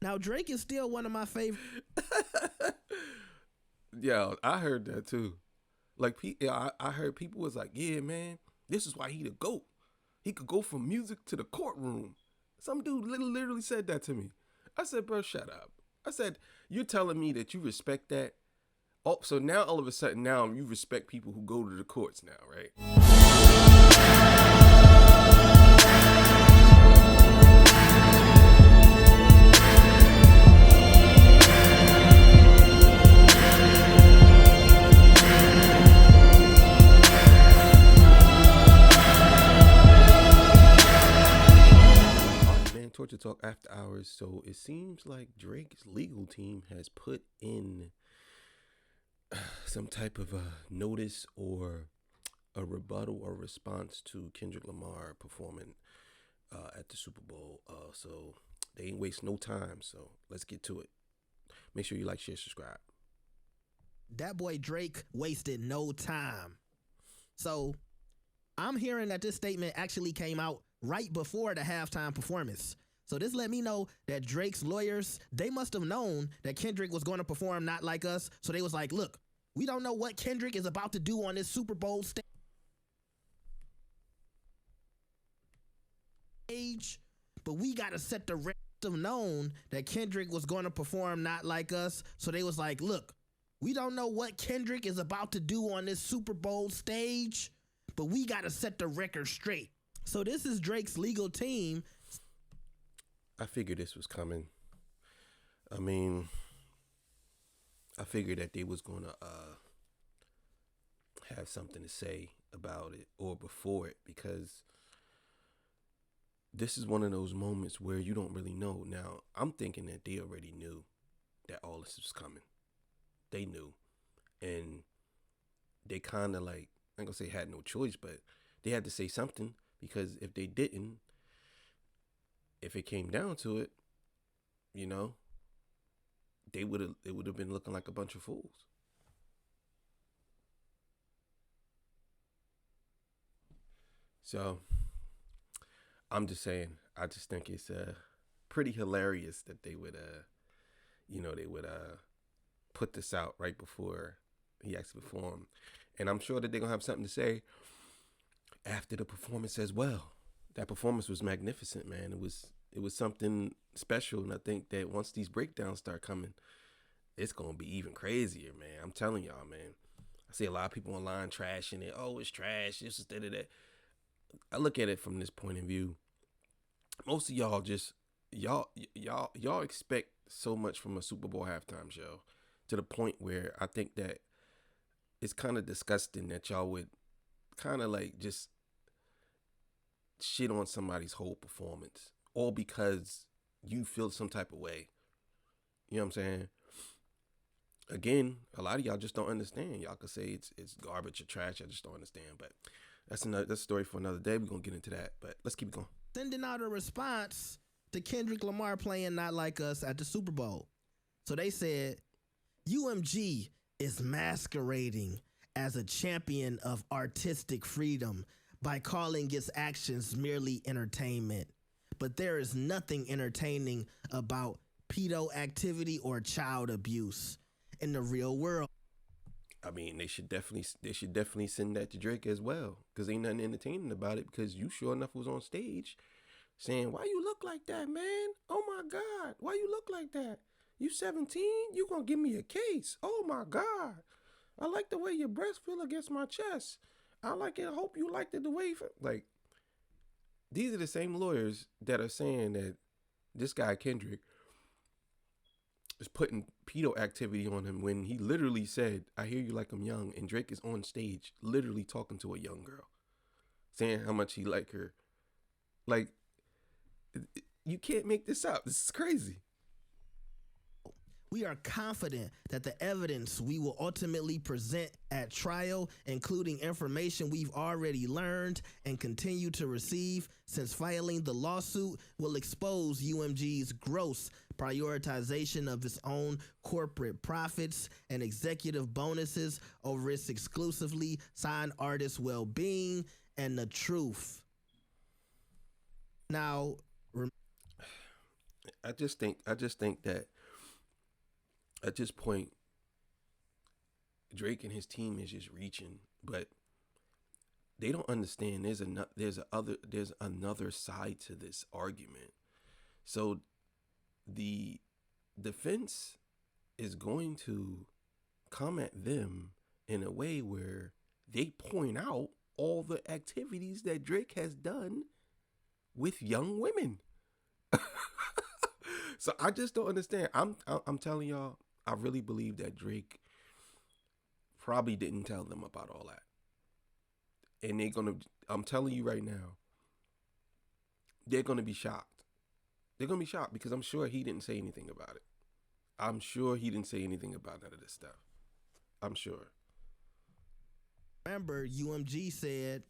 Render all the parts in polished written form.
Now Drake is still one of my favorite. Yeah, I heard that too. Like, I heard people was like, "Yeah, man, this is why he the goat. He could go from music to the courtroom." Some dude literally said that to me. I said, "Bro, shut up." I said, "You're telling me that you respect that? Oh, so now all of a sudden now you respect people who go to the courts now, right?" Torture Talk After Hours. So it seems like Drake's legal team has put in some type of a notice or a rebuttal or response to Kendrick Lamar performing at the Super Bowl. So they ain't waste no time. So let's get to it. Make sure you like, share, subscribe. That boy Drake wasted no time. So I'm hearing that this statement actually came out right before the halftime performance. So this let me know that Drake's lawyers, they must have known that Kendrick was going to perform Not Like Us. So they was like, look, we don't know what Kendrick is about to do on this Super Bowl stage, but we got to set the record. Have known that Kendrick was going to perform Not Like Us. So they was like, look, we don't know what Kendrick is about to do on this Super Bowl stage, but we got to set the record straight. So this is Drake's legal team. I figured this was coming. I mean, I figured that they was going to have something to say about it or before it, because this is one of those moments where you don't really know. Now, I'm thinking that they already knew that all this was coming. They knew. And they kind of like, I'm going to say had no choice, but they had to say something, because if they didn't, if it came down to it, you know, it would have been looking like a bunch of fools. So I'm just saying, I just think it's pretty hilarious that they would put this out right before he actually performed. And I'm sure that they're gonna have something to say after the performance as well. That performance was magnificent, man. It was something special, and I think that once these breakdowns start coming, it's gonna be even crazier, man. I'm telling y'all, man. I see a lot of people online trashing it. Oh, it's trash. This is that. I look at it from this point of view. Most of y'all just y'all expect so much from a Super Bowl halftime show, to the point where I think that it's kind of disgusting that y'all would kind of like just shit on somebody's whole performance, all because you feel some type of way. You know what I'm saying? Again, a lot of y'all just don't understand. Y'all could say it's garbage or trash. I just don't understand. But that's a story for another day. We're gonna get into that. But let's keep it going. Sending out a response to Kendrick Lamar playing Not Like Us at the Super Bowl. So they said, UMG is masquerading as a champion of artistic freedom by calling its actions merely entertainment. But there is nothing entertaining about pedo activity or child abuse in the real world. I mean, they should definitely send that to Drake as well, because ain't nothing entertaining about it. Because you sure enough was on stage saying, "Why you look like that, man? Oh my God, why you look like that? You 17? You gonna give me a case? Oh my God, I like the way your breast feel against my chest. I like it. I hope you liked it the way you feel." Like, these are the same lawyers that are saying that this guy Kendrick is putting pedo activity on him, when he literally said, "I hear you like I'm young," and Drake is on stage literally talking to a young girl, saying how much he like her. Like, you can't make this up. This is crazy. We are confident that the evidence we will ultimately present at trial, including information we've already learned and continue to receive since filing the lawsuit, will expose UMG's gross prioritization of its own corporate profits and executive bonuses over its exclusively signed artists' well-being and the truth. Now, I just think that at this point, Drake and his team is just reaching, but they don't understand. There's another side to this argument. So the defense is going to come at them in a way where they point out all the activities that Drake has done with young women. So I just don't understand. I'm telling y'all, I really believe that Drake probably didn't tell them about all that. And I'm telling you right now, they're gonna be shocked. They're gonna be shocked because I'm sure he didn't say anything about it. I'm sure he didn't say anything about none of this stuff. I'm sure. Remember, UMG said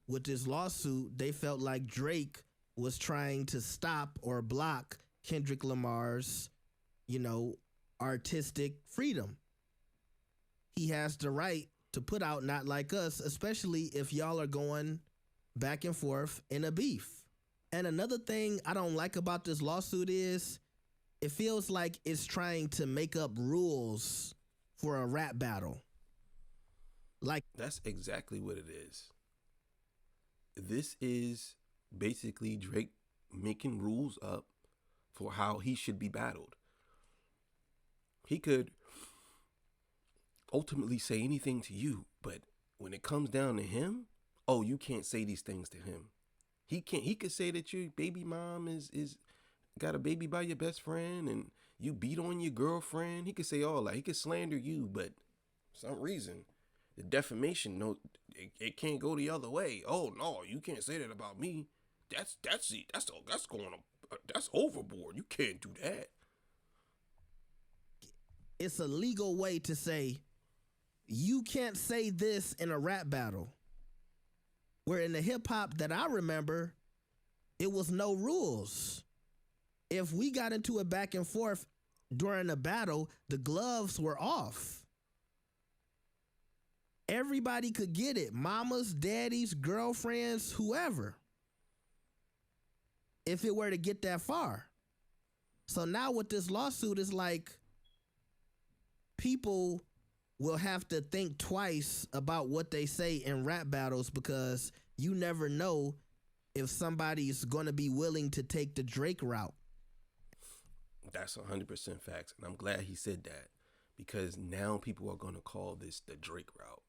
with this lawsuit, they felt like Drake was trying to stop or block Kendrick Lamar's, artistic freedom. He has the right to put out Not Like Us, especially if y'all are going back and forth in a beef. And another thing I don't like about this lawsuit is it feels like it's trying to make up rules for a rap battle. Like, that's exactly what it is. This is basically Drake making rules up for how he should be battled. He could ultimately say anything to you, but when it comes down to him, oh, you can't say these things to him. He could say that your baby mom is got a baby by your best friend and you beat on your girlfriend. He could say all that. He could slander you, but for some reason, the defamation note, it can't go the other way. Oh no, you can't say that about me. That's overboard. You can't do that. It's a legal way to say you can't say this in a rap battle. Where in the hip hop that I remember, it was no rules. If we got into a back and forth during a battle, the gloves were off. Everybody could get it. Mamas, daddies, girlfriends, whoever. If it were to get that far. So now with this lawsuit, it's like people will have to think twice about what they say in rap battles because you never know if somebody's going to be willing to take the Drake route. That's 100% facts. And I'm glad he said that because now people are going to call this the Drake route.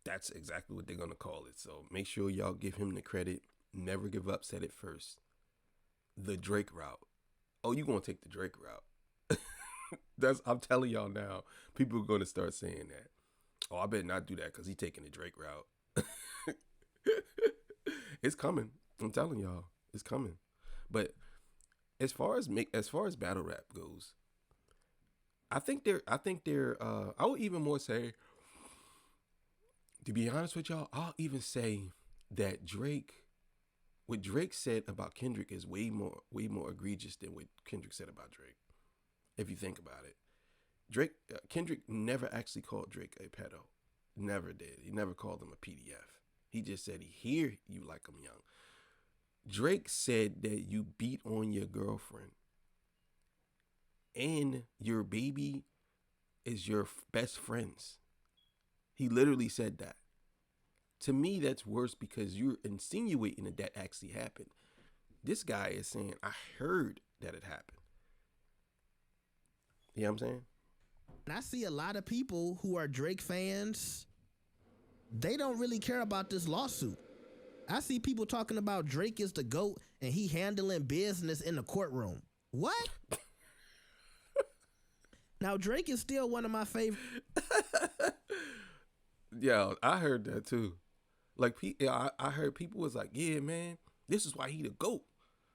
That's exactly what they're going to call it. So make sure y'all give him the credit. Never give up. Said it first. The Drake route. Oh, you going to take the Drake route. I'm telling y'all now, people are going to start saying that. Oh, I better not do that because he's taking the Drake route. It's coming. I'm telling y'all, it's coming. But as far as battle rap goes, I would even more say, to be honest with y'all, I'll even say that what Drake said about Kendrick is way more egregious than what Kendrick said about Drake. If you think about it, Kendrick never actually called Drake a pedo. Never did. He never called him a PDF. He just said he hear you like him young. Drake said that you beat on your girlfriend and your baby is your best friends. He literally said that. To me, that's worse because you're insinuating that actually happened. This guy is saying, I heard that it happened. You know what I'm saying? And I see a lot of people who are Drake fans, they don't really care about this lawsuit. I see people talking about Drake is the GOAT and he handling business in the courtroom. What? Now, Drake is still one of my favorite. Yeah, I heard that too. Like, I heard people was like, yeah, man, this is why he the GOAT.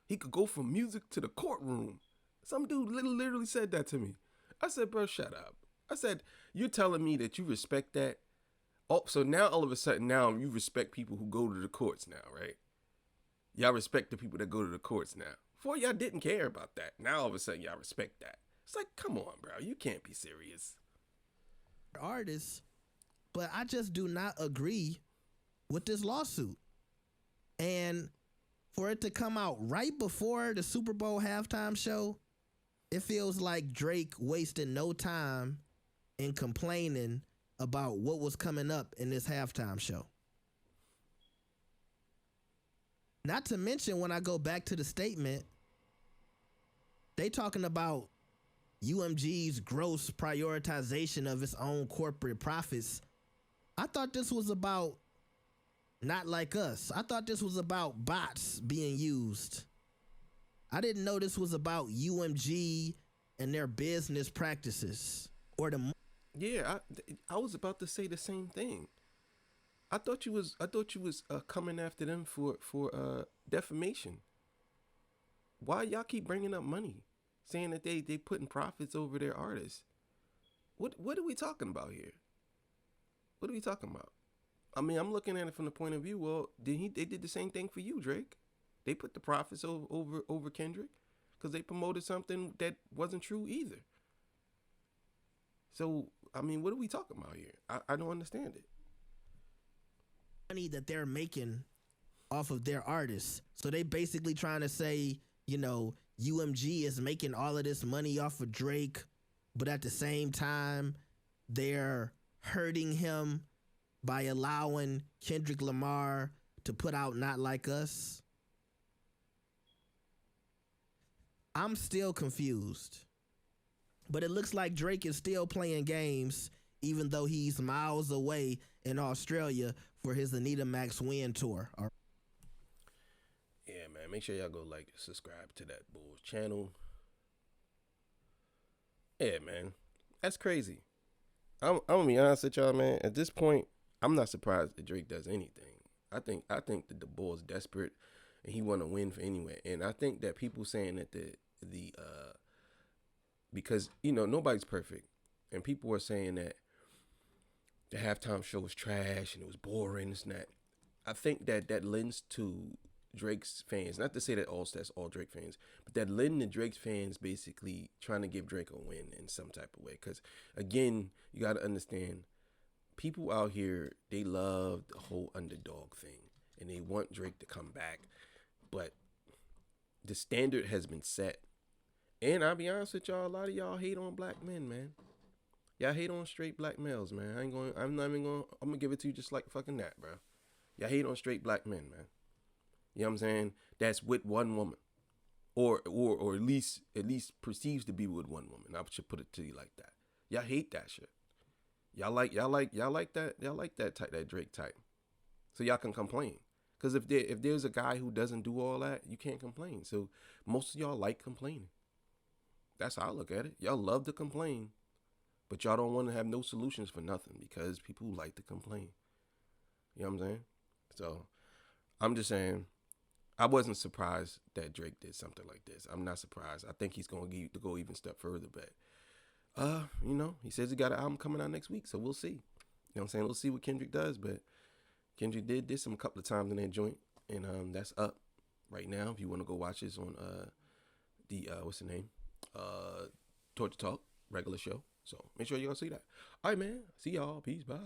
He could go from music to the courtroom. Some dude literally said that to me. I said, bro, shut up. I said, you're telling me that you respect that? Oh, so now all of a sudden now you respect people who go to the courts now, right? Y'all respect the people that go to the courts now. Before y'all didn't care about that. Now all of a sudden y'all respect that. It's like, come on, bro. You can't be serious. Artists, but I just do not agree with this lawsuit. And for it to come out right before the Super Bowl halftime show, it feels like Drake wasted no time in complaining about what was coming up in this halftime show. Not to mention, when I go back to the statement, they talking about UMG's gross prioritization of its own corporate profits. I thought this was about Not Like Us. I thought this was about bots being used. I didn't know this was about UMG and their business practices or the. Yeah, I was about to say the same thing. I thought you was coming after them for defamation. Why y'all keep bringing up money, saying that they putting profits over their artists? What are we talking about here? What are we talking about? I mean, I'm looking at it from the point of view. Well, they did the same thing for you, Drake. They put the profits over Kendrick because they promoted something that wasn't true either. So, I mean, what are we talking about here? I don't understand it. Money that they're making off of their artists. So they basically trying to say, you know, UMG is making all of this money off of Drake, but at the same time, they're hurting him by allowing Kendrick Lamar to put out Not Like Us. I'm still confused. But it looks like Drake is still playing games, even though he's miles away in Australia for his Anita Max Win tour. Yeah, man. Make sure y'all go like, subscribe to that Bulls channel. Yeah, man. That's crazy. I'm gonna be honest with y'all, man. At this point, I'm not surprised that Drake does anything. I think that the Bulls desperate and he want to win for anywhere. And I think that people saying that the because, you know, nobody's perfect. And people were saying that the halftime show was trash and it was boring and that. I think that lends to Drake's fans. Not to say that that's all Drake fans, but that lend to Drake's fans basically trying to give Drake a win in some type of way. Because, again, you got to understand, people out here, they love the whole underdog thing. And they want Drake to come back. But the standard has been set. And I'll be honest with y'all, a lot of y'all hate on black men, man. Y'all hate on straight black males, man. I'm gonna give it to you just like fucking that, bro. Y'all hate on straight black men, man. You know what I'm saying? That's with one woman. Or at least perceives to be with one woman. I should put it to you like that. Y'all hate that shit. Y'all like that Drake type. So y'all can complain. Because if there's a guy who doesn't do all that, you can't complain. So most of y'all like complaining. That's how I look at it. Y'all love to complain, but y'all don't want to have no solutions for nothing because people like to complain. You know what I'm saying? So I'm just saying, I wasn't surprised that Drake did something like this. I'm not surprised. I think he's going to go even a step further, but you know, he says he got an album coming out next week, so we'll see. You know what I'm saying? We'll see what Kendrick does, but Kendrick did this a couple of times in that joint, and that's up right now. If you want to go watch this on the what's the name? Torture Talk regular show. So make sure you go see that. All right, man. See y'all. Peace. Bye.